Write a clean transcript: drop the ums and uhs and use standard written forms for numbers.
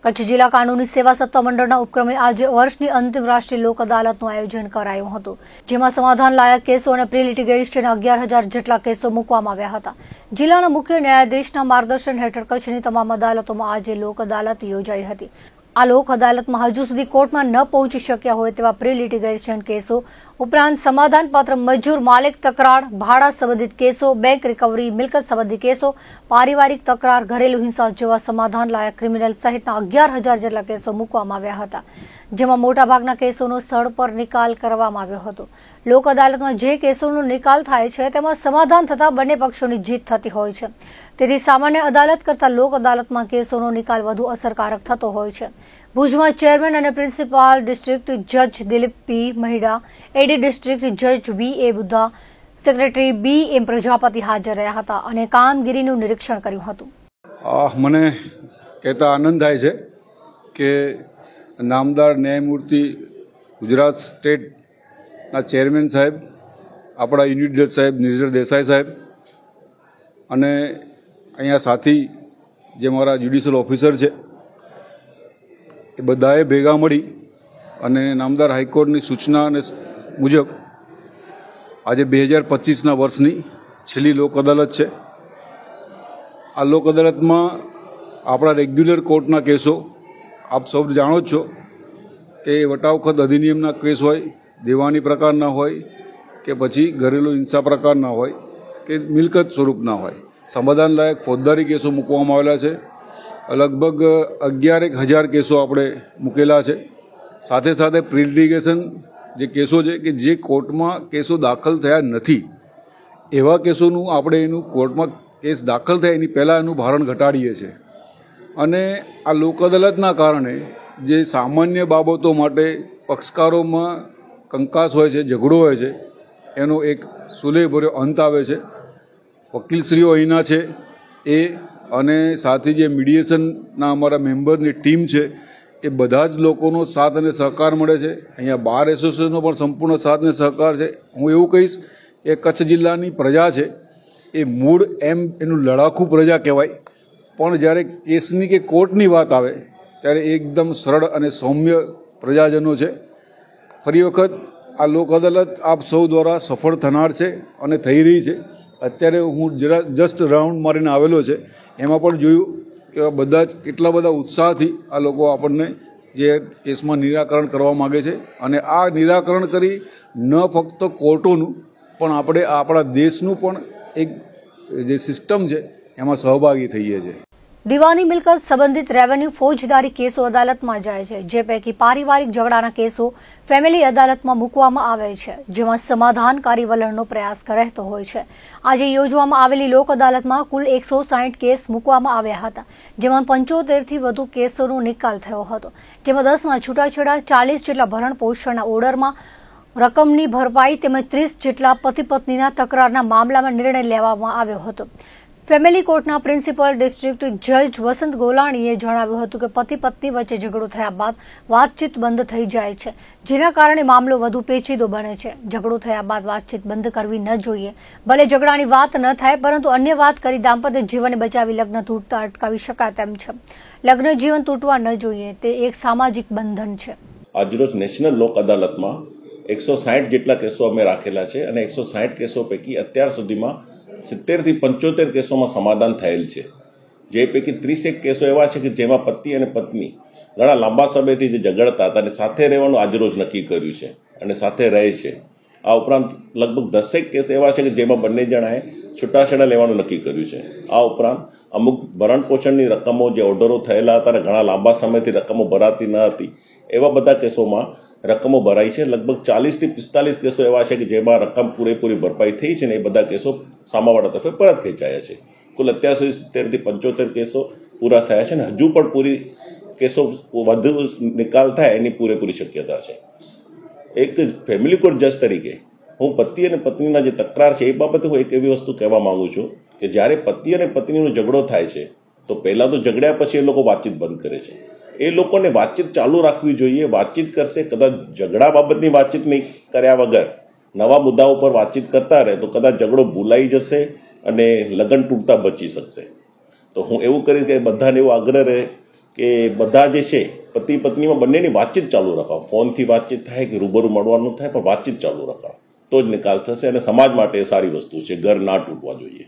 કચ્છ જિલ્લા કાનૂની સેવા સત્તામંડળના ઉપક્રમે આજે વર્ષની અંતિમ રાષ્ટ્રીય લોક અદાલતનું આયોજન કરાયું હતું, જેમાં સમાધાન લાયક કેસો અને પ્રી લિટિગેશન 11,000 જેટલા કેસો મૂકવામાં આવ્યા હતા। જિલ્લાના મુખ્ય ન્યાયાધીશના માર્ગદર્શન હેઠળ કચ્છની તમામ અદાલતોમાં આજે લોક અદાલત યોજાઈ હતી। આ લોક અદાલતમાં હજુ સુધી કોર્ટમાં ન પહોંચી શક્યા હોય તેવા પ્રી લિટિગેશન કેસો ઉપરાંત સમાધાનપાત્ર મજૂર માલિક તકરાર, ભાડા સંબંધિત કેસો, બેંક રિકવરી, મિલકત સંબંધી કેસો, પારિવારિક તકરાર, ઘરેલુ હિંસા જેવા સમાધાન લાયક ક્રિમિનલ સહિતના 11,000 જેટલા કેસો મૂકવામાં આવ્યા હતા, જેમાં મોટાભાગના કેસોનો સ્થળ પર નિકાલ કરવામાં આવ્યો હતો। લોક અદાલતમાં જે કેસોનો નિકાલ થાય છે તેમાં સમાધાન થતા બંને પક્ષોની જીત થતી હોય છે, તેથી સામાન્ય અદાલત કરતા લોક અદાલતમાં કેસોનો નિકાલ વધુ અસરકારક થતો હોય છે। ભુજમાં ચેરમેન અને પ્રિન્સિપાલ ડિસ્ટ્રિક્ટ જજ દિલીપ પી મહિડા, એડી ડિસ્ટ્રિક્ટ જજ વી.એ. બુદ્ધા, સેક્રેટરી બી.એમ. પ્રજાપતિ હાજર રહ્યા હતા અને કામગીરીનું નિરીક્ષણ કર્યું હતું। મને કહેતા આનંદ થાય છે કે નામદાર ન્યાયમૂર્તિ ગુજરાત સ્ટેટના ચેરમેન સાહેબ, આપણા યુનિટ જજ સાહેબ નિર્જર દેસાઈ સાહેબ અને અહીંયા સાથી જે મારા જ્યુડિશિયલ ઓફિસર છે એ બધાએ ભેગા મળી અને નામદાર હાઈકોર્ટની સૂચના અને મુજબ આજે 2025ના વર્ષની છેલ્લી લોક અદાલત છે। આ લોક અદાલતમાં આપણા રેગ્યુલર કોર્ટના કેસો આપ સૌ જાણો જ છો કે વટાવખત અધિનિયમના કેસ હોય, દેવાની પ્રકારના હોય કે પછી ઘરેલુ હિંસા પ્રકારના હોય કે મિલકત સ્વરૂપના હોય, સમાધાન લાયક ફોજદારી કેસો મૂકવામાં આવેલા છે। લગભગ 11,000 કેસો આપણે મૂકેલા છે। સાથે સાથે પ્રી લિટિગેશન જે કેસો છે કે જે કોર્ટમાં કેસો દાખલ થયા નથી એવા કેસોનું આપણે એનું કોર્ટમાં કેસ દાખલ થાય એની પહેલાં એનું ભારણ ઘટાડીએ છીએ અને આ લોક અદાલતના કારણે જે સામાન્ય બાબતો માટે પક્ષકારોમાં કંકાસ હોય છે, ઝઘડો હોય છે, એનો એક સુલેહભર્યો અંત આવે છે। વકીલશ્રીઓ અહીંના છે એ અને સાથે જે મીડિયેશનના અમારા મેમ્બરની ટીમ છે એ બધા જ લોકોનો સાથ અને સહકાર મળે છે। અહીંયા બાર એસોસિએશનનો પણ સંપૂર્ણ સાથ અને સહકાર છે। હું એવું કહીશ કે કચ્છ જિલ્લાની પ્રજા છે એ મૂળ એનું લડાકુ પ્રજા કહેવાય, પણ જ્યારે કેસની કે કોર્ટની વાત આવે ત્યારે એકદમ સરળ અને સૌમ્ય પ્રજાજનો છે। ફરી વખત આ લોક અદાલત આપ સૌ દ્વારા સફળ થનાર છે અને થઈ રહી છે। અત્યારે હું જસ્ટ રાઉન્ડ મારીને આવેલો છે, એમાં પણ જોયું કે બધા જ કેટલા બધા ઉત્સાહથી આ લોકો આપણને જે કેસમાં નિરાકરણ કરવા માગે છે અને આ નિરાકરણ કરી ન ફક્ત કોર્ટોનું પણ આપણે આપણા દેશનું પણ એક જે સિસ્ટમ છે એમાં સહભાગી થઈએ છીએ। દીવાની મિલકત સંબંધિત રેવન્યુ ફોજદારી કેસો અદાલતમાં જાય છે, જે પૈકી પારિવારિક ઝઘડાના કેસો ફેમિલી અદાલતમાં મૂકવામાં આવે છે, જેમાં સમાધાનકારી વલણનો પ્રયાસ રહેતો હોય છે। આજે યોજવામાં આવેલી લોક અદાલતમાં કુલ 160 કેસ મૂકવામાં આવ્યા હતા, જેમાં 75થી વધુ કેસોનો નિકાલ થયો હતો, જેમાં 10માં છૂટાછેડા, 40 જેટલા ભરણ પોષણના ઓર્ડરમાં રકમની ભરપાઈ તેમજ 30 જેટલા પતિ પત્નીના તકરારના મામલામાં નિર્ણય લેવામાં આવ્યો હતો। ફેમિલી કોર્ટના પ્રિન્સિપલ ડિસ્ટ્રિક્ટ જજ વસંત ગોલાણીએ જણાવ્યું હતું કે પતિ પત્ની વચ્ચે ઝઘડો થયા બાદ વાતચીત બંધ થઈ જાય છે, જેના કારણે મામલો વધુ પેચીદો બને છે। ઝઘડો થયા બાદ વાતચીત બંધ કરવી ન જોઈએ। ભલે ઝઘડાની વાત ન થાય, પરંતુ અન્ય વાત કરી દાંપત્ય જીવનને બચાવી લગ્ન તૂટતા અટકાવી શકાય તેમ છે। લગ્ન જીવન તૂટવા ન જોઈએ, તે એક સામાજિક બંધન છે। આજરોજ નેશનલ લોક અદાલતમાં 160 જેટલા કેસો અમે રાખેલા છે અને 160 કેસો પૈકી અત્યાર સુધીમાં 70થી 75 કેસોમાં સમાધાન થયેલ છે, જે પૈકી 31 કેસો એવા છે કે જેમાં પતિ અને પત્ની ઘણા લાંબા સમયથી જે ઝઘડતા હતા અને સાથે રહેવાનું આજરોજ નક્કી કર્યું છે અને સાથે રહે છે। આ ઉપરાંત લગભગ 10 કેસ એવા છે કે જેમાં બંને જણાએ છૂટાછેડા લેવાનું નક્કી કર્યું છે। આ ઉપરાંત અમુક ભરણ પોષણની રકમો જે ઓર્ડરો થયેલા હતા અને ઘણા લાંબા સમયથી રકમો ભરાતી ન હતી એવા બધા કેસોમાં રકમો ભરાઈ છે। લગભગ 40થી 45 કેસો એવા છે કે જેમાં રકમ પૂરેપૂરી ભરપાઈ થઈ છે અને એ બધા કેસો સામાવાળા તરફે પરત ખેંચાયા છે। કુલ અત્યાર સુધી 70થી 75 કેસો પૂરા થયા છે અને હજુ પણ પૂરી કેસો વધુ નિકાલ થાય એની પૂરેપૂરી શક્યતા છે। એક ફેમિલી કોર્ટ જજ તરીકે હું પતિ અને પત્નીના જે તકરાર છે એ બાબતે હું એક એવી વસ્તુ કહેવા માંગુ છું કે જ્યારે પતિ અને પત્નીનો ઝઘડો થાય છે તો પહેલા તો ઝઘડ્યા પછી એ લોકો વાતચીત બંધ કરે છે। એ લોકોને વાતચીત ચાલુ રાખવી જોઈએ। વાતચીત કરશે, કદાચ ઝઘડા બાબતની વાતચીત નહીં કર્યા વગર નવા મુદ્દાઓ પર વાતચીત કરતા રહે તો કદાચ ઝઘડો ભૂલાઈ જશે અને લગ્ન તૂટતા બચી શકશે। તો હું એવું કરીશ કે બધાને એવો આગ્રહ રહે કે બધા જે છે પતિ પત્નીમાં બંનેની વાતચીત ચાલુ રખાવો. ફોનથી વાતચીત થાય કે રૂબરૂ મળવાનું થાય, પણ વાતચીત ચાલુ રખાવો તો જ નિકાલ થશે અને સમાજ માટે સારી વસ્તુ છે. ઘર ના તૂટવા જોઈએ.